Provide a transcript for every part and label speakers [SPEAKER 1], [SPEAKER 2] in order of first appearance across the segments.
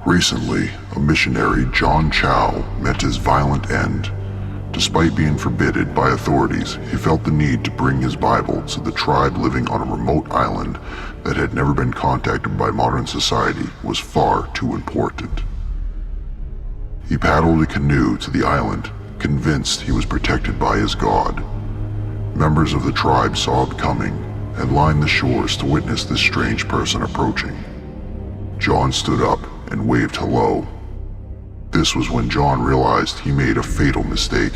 [SPEAKER 1] Recently, a missionary, John Chow, met his violent end. Despite being forbidden by authorities, he felt the need to bring his Bible to the tribe living on a remote island that had never been contacted by modern society was far too important. He paddled a canoe to the island, convinced he was protected by his God. Members of the tribe saw him coming and lined the shores to witness this strange person approaching. John stood up and waved hello. This was when John realized he made a fatal mistake,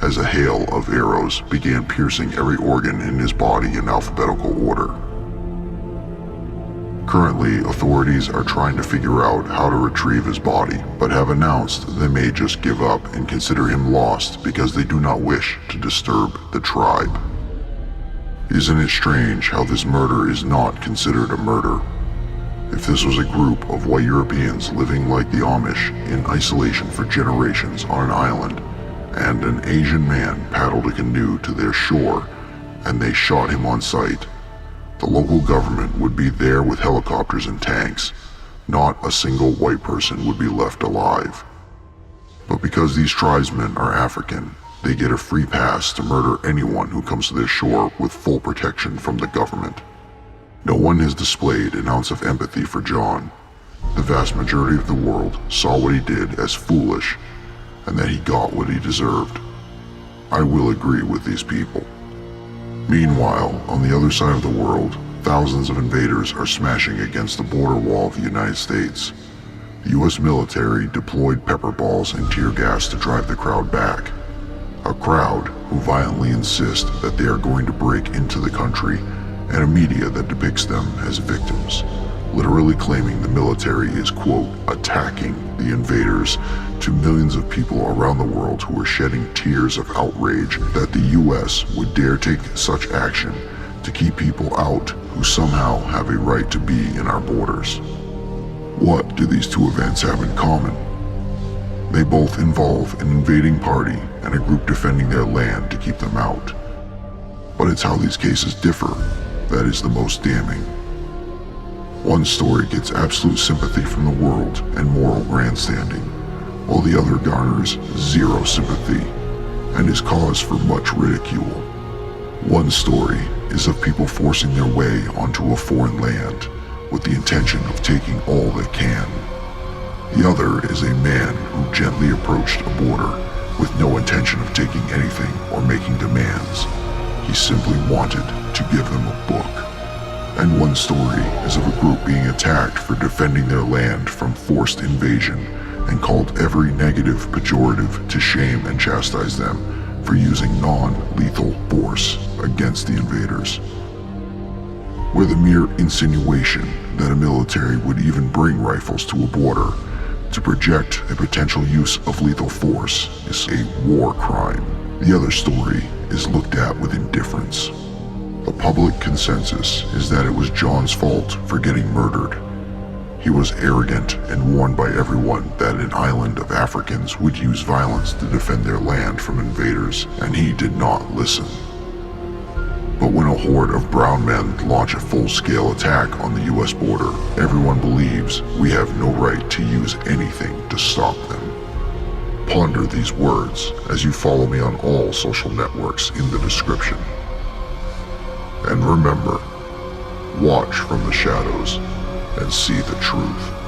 [SPEAKER 1] as a hail of arrows began piercing every organ in his body in alphabetical order. Currently, authorities are trying to figure out how to retrieve his body, but have announced they may just give up and consider him lost because they do not wish to disturb the tribe. Isn't it strange how this murder is not considered a murder? If this was a group of white Europeans living like the Amish in isolation for generations on an island, and an Asian man paddled a canoe to their shore and they shot him on sight, the local government would be there with helicopters and tanks. Not a single white person would be left alive. But because these tribesmen are African, they get a free pass to murder anyone who comes to their shore with full protection from the government. No one has displayed an ounce of empathy for John. The vast majority of the world saw what he did as foolish, and that he got what he deserved. I will agree with these people. Meanwhile, on the other side of the world, thousands of invaders are smashing against the border wall of the United States. The US military deployed pepper balls and tear gas to drive the crowd back. A crowd who violently insist that they are going to break into the country, and a media that depicts them as victims, literally claiming the military is, quote, attacking the invaders, to millions of people around the world who are shedding tears of outrage that the US would dare take such action to keep people out who somehow have a right to be in our borders. What do these two events have in common? They both involve an invading party and a group defending their land to keep them out. But it's how these cases differ that is the most damning. One story gets absolute sympathy from the world and moral grandstanding, while the other garners zero sympathy and is cause for much ridicule. One story is of people forcing their way onto a foreign land with the intention of taking all they can. The other is a man who gently approached a border with no intention of taking anything or making demands. He simply wanted to give them a book. And one story is of a group being attacked for defending their land from forced invasion and called every negative pejorative to shame and chastise them for using non-lethal force against the invaders. Where the mere insinuation that a military would even bring rifles to a border to project a potential use of lethal force is a war crime, the other story is looked at with indifference. The public consensus is that it was John's fault for getting murdered. He was arrogant and warned by everyone that an island of Africans would use violence to defend their land from invaders, and he did not listen. But when a horde of brown men launch a full-scale attack on the US border, everyone believes we have no right to use anything to stop them. Ponder these words as you follow me on all social networks in the description. And remember, watch from the shadows and see the truth.